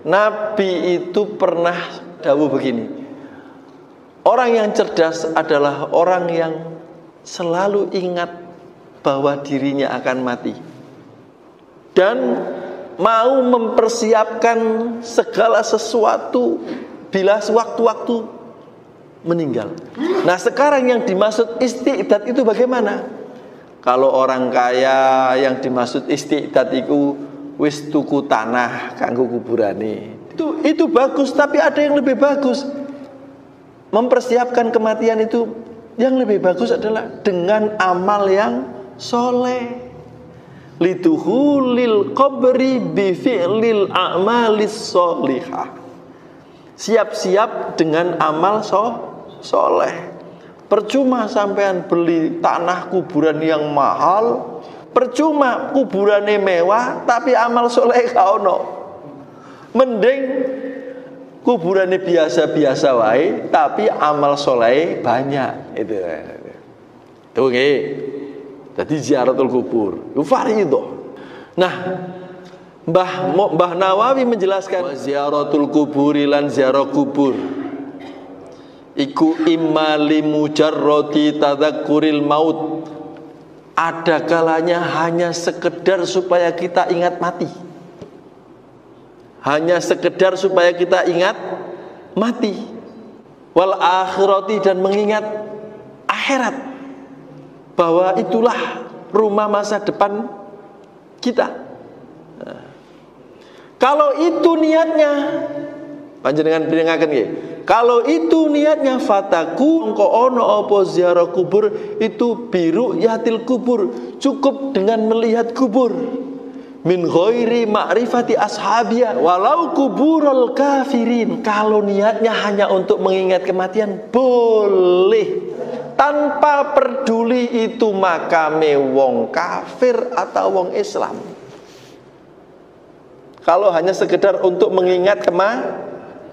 Nabi itu pernah dawuh begini, orang yang cerdas adalah orang yang selalu ingat bahwa dirinya akan mati dan mau mempersiapkan segala sesuatu bila sewaktu-waktu meninggal. Nah, sekarang yang dimaksud istiqdad itu bagaimana? Kalau orang kaya yang dimaksud istiqdad itu wis tuku tanah kanggo kuburane. Itu bagus, tapi ada yang lebih bagus. Mempersiapkan kematian itu yang lebih bagus adalah dengan amal yang soleh. Liduhulil qabri bifi'lil a'malis solihah. Siap-siap dengan amal soleh. Percuma sampean beli tanah kuburan yang mahal, percuma kuburannya mewah tapi amal soleh gak ono. Mending kuburannya biasa-biasa wae tapi amal soleh banyak. Itu nggih. Jadi ziaratul kubur itu fardhu. Nah, Mbah Nawawi menjelaskan ziaratul kuburi lan ziarah kubur iku imma limujarrati tadzakuril maut. Ada kalanya hanya sekedar supaya kita ingat mati. Hanya sekedar supaya kita ingat mati. Wal akhirati, dan mengingat akhirat. Bahwa itulah rumah masa depan kita. Nah, kalau itu niatnya, panjenengan pirengaken nggih. Kalau itu niatnya fataku engko ono apa ziarah kubur itu biru yatil kubur, cukup dengan melihat kubur. Min ghairi ma'rifati ashabiyah walau kuburul kafirin. Kalau niatnya hanya untuk mengingat kematian boleh, tanpa peduli itu makame wong kafir atau wong Islam. Kalau hanya sekedar untuk mengingat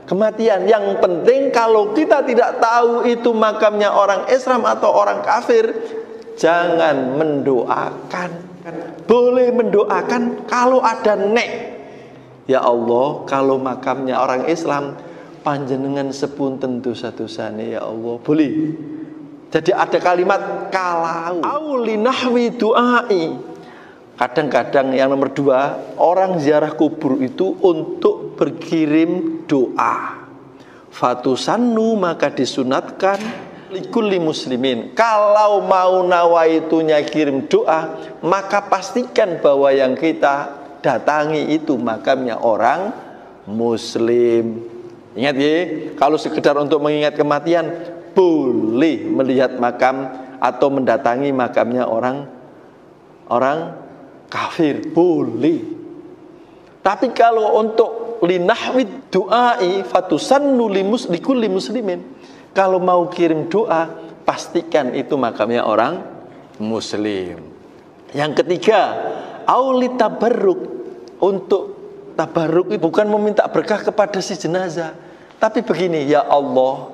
kematian, yang penting kalau kita tidak tahu itu makamnya orang Islam atau orang kafir, jangan mendoakan. Boleh mendoakan kalau ada nek, ya Allah, kalau makamnya orang Islam panjenengan sepunten dosa-dosane ya Allah, boleh. Jadi ada kalimat kalau auli nahwi du'ai. Kadang-kadang yang nomor 2, orang ziarah kubur itu untuk berkirim doa. Fatusannu, maka disunatkan likulli muslimin. Kalau mau nawaitunya kirim doa, maka pastikan bahwa yang kita datangi itu makamnya orang muslim. Ingat ya, kalau sekedar untuk mengingat kematian boleh melihat makam atau mendatangi makamnya orang kafir, boleh. Tapi kalau untuk linahwid du'ai fatusannu likulli muslimin, kalau mau kirim doa pastikan itu makamnya orang muslim. Yang ketiga, auli tabarruk. Untuk tabarruk itu bukan meminta berkah kepada si jenazah, tapi begini, ya Allah,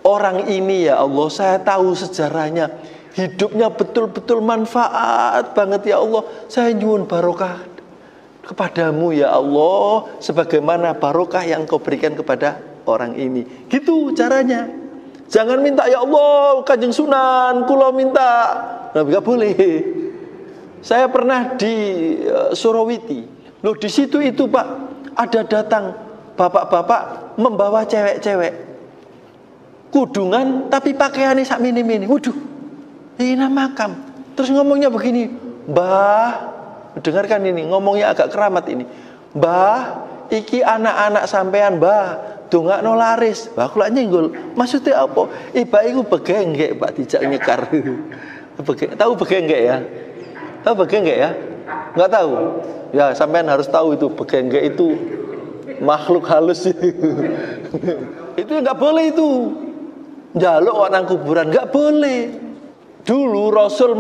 orang ini ya Allah, saya tahu sejarahnya, hidupnya betul-betul manfaat banget ya Allah. Saya nyuwun barokah kepadamu ya Allah, sebagaimana barokah yang kau berikan kepada orang ini. Gitu caranya. Jangan minta ya Allah Kanjeng Sunan kula minta. Nah, enggak boleh. Saya pernah di Surawiti. Loh, di situ itu Pak, ada datang bapak-bapak membawa cewek-cewek kudungan tapi pakaiannya sak mini-mini. Waduh, ini makam. Terus ngomongnya begini, Mbah, dengarkan ini, ngomongnya agak keramat ini. Mbah, iki anak-anak sampean, Mbah, dongakno laris. Mbah kula nyenggol. Maksudnya apa? Mbah iku begenggek, Pak, dijak nyekar. Tahu begenggek ya? Tahu begenggek ya? Enggak tahu. Ya, sampean harus tahu itu begenggek itu makhluk halus itu. Itu enggak boleh itu. Njaluk orang kuburan enggak boleh. Dulu Rasul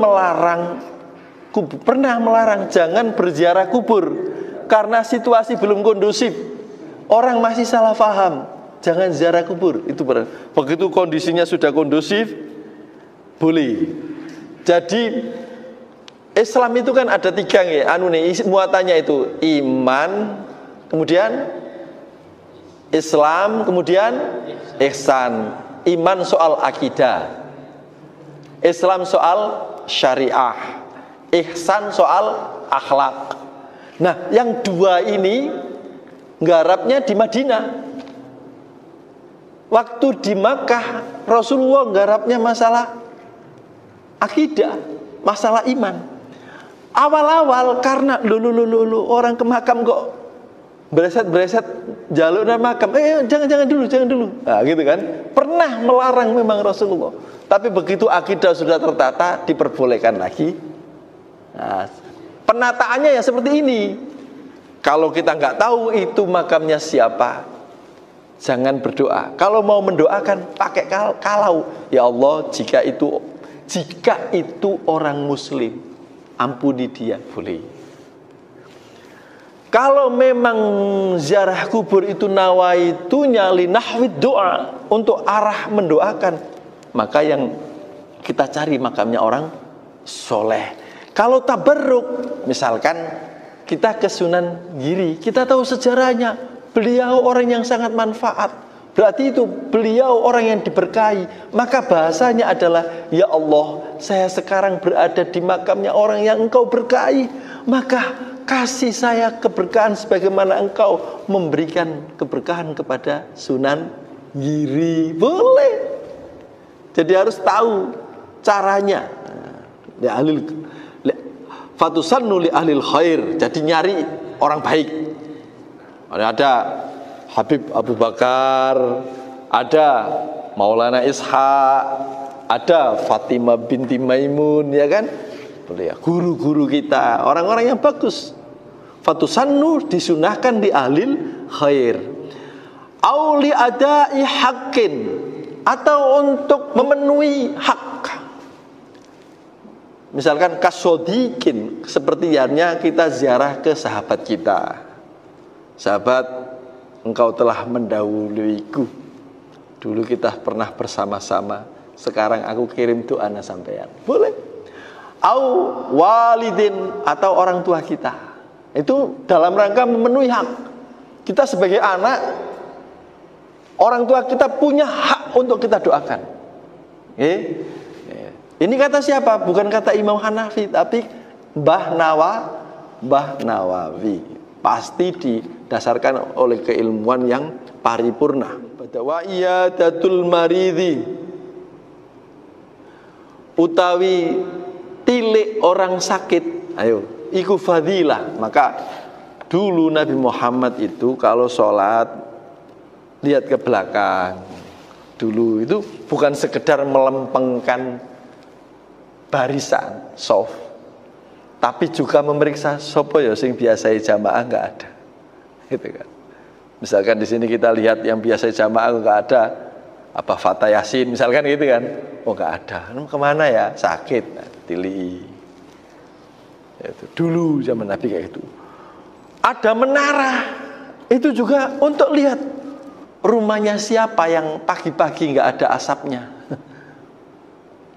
pernah melarang jangan berziarah kubur karena situasi belum kondusif. Orang masih salah paham. Jangan ziarah kubur. Itu begitu kondisinya sudah kondusif, boleh. Jadi Islam itu kan ada 3 muatannya itu iman, kemudian Islam, kemudian ihsan. Iman soal akidah, Islam soal syariah, ihsan soal akhlak. Nah, yang dua ini nggarapnya di Madinah. Waktu di Makkah Rasulullah nggarapnya masalah akidah, masalah iman. Awal-awal karena lu orang ke makam kok bereset jalur dan makam, jangan dulu. Nah, gitu kan. Pernah melarang memang Rasulullah. Tapi begitu akidah sudah tertata, diperbolehkan lagi. Nah, penataannya ya seperti ini. Kalau kita nggak tahu itu makamnya siapa, jangan berdoa. Kalau mau mendoakan pakai kalau, ya Allah, jika itu orang muslim, ampuni dia, boleh. Kalau memang ziarah kubur itu nawaitunya li nahwid doa, untuk arah mendoakan, maka yang kita cari makamnya orang soleh. Kalau tabarruk, misalkan kita ke Sunan Giri, kita tahu sejarahnya, beliau orang yang sangat manfaat, berarti itu beliau orang yang diberkahi. Maka bahasanya adalah, ya Allah, saya sekarang berada di makamnya orang yang engkau berkahi, maka kasih saya keberkahan sebagaimana engkau memberikan keberkahan kepada Sunan Giri. Boleh. Jadi harus tahu caranya. Ya ahlil fatusannu li ahlil khair. Jadi nyari orang baik. Ada Habib Abu Bakar, ada Maulana Ishaq, ada Fatimah binti Maimun, ya kan? Boleh ya, guru-guru kita, orang-orang yang bagus. Fatusannu disunahkan di ahlil khair. Au li adai haqqin, atau untuk memenuhi hak. Misalkan kasodikin, seperti halnya kita ziarah ke sahabat kita. Sahabat, engkau telah mendahuluiku. Dulu kita pernah bersama-sama, sekarang aku kirim doa sampean. Boleh. Au walidin, atau orang tua kita. Itu dalam rangka memenuhi hak. Kita sebagai anak, orang tua kita punya hak untuk kita doakan. Ini kata siapa? Bukan kata Imam Hanafi, tapi Mbah Nawawi. Pasti didasarkan oleh keilmuan yang paripurna. Wa iyadatul maridi, utawi tilik orang sakit, ayo, iku fadilah. Maka dulu Nabi Muhammad itu kalau sholat lihat ke belakang. Dulu itu bukan sekedar melempengkan barisan soft, tapi juga memeriksa sopo ya sing biasa jamaah nggak ada, gitu kan. Misalkan di sini kita lihat yang biasa jamaah nggak ada, apa Fatah Yasin misalkan gitu kan, oh nggak ada, kemana ya, sakit, nah, tili. Itu dulu zaman Nabi kayak gitu. Ada menara, itu juga untuk lihat rumahnya siapa yang pagi-pagi nggak ada asapnya.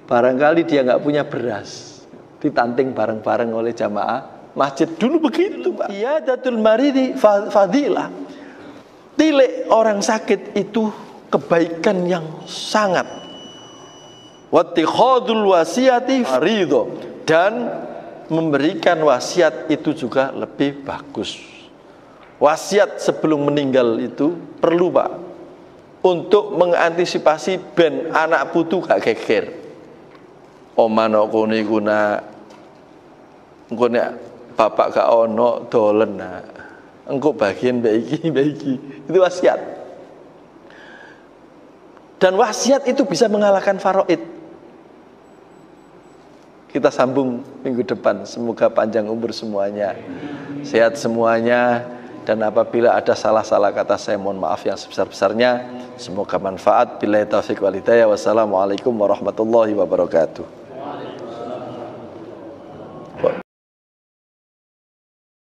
Barangkali dia nggak punya beras, ditanting bareng-bareng oleh jamaah masjid. Dulu begitu, Pak. Iyadatul maridi fadilah. Tilik orang sakit itu kebaikan yang sangat. Wattikhadul wasiyati ridho, dan memberikan wasiat itu juga lebih bagus. Wasiat sebelum meninggal itu perlu, Pak, untuk mengantisipasi ben anak putu gak geger. Omano kuni guna, engko nek bapak gak ono dolen nak, engko bagian baiki. Itu wasiat. Dan wasiat itu bisa mengalahkan faraid. Kita sambung minggu depan. Semoga panjang umur semuanya, sehat semuanya. Dan apabila ada salah-salah kata, saya mohon maaf yang sebesar-besarnya. Semoga manfaat. Billahi taufiq wal hidayah. Wassalamualaikum warahmatullahi wabarakatuh.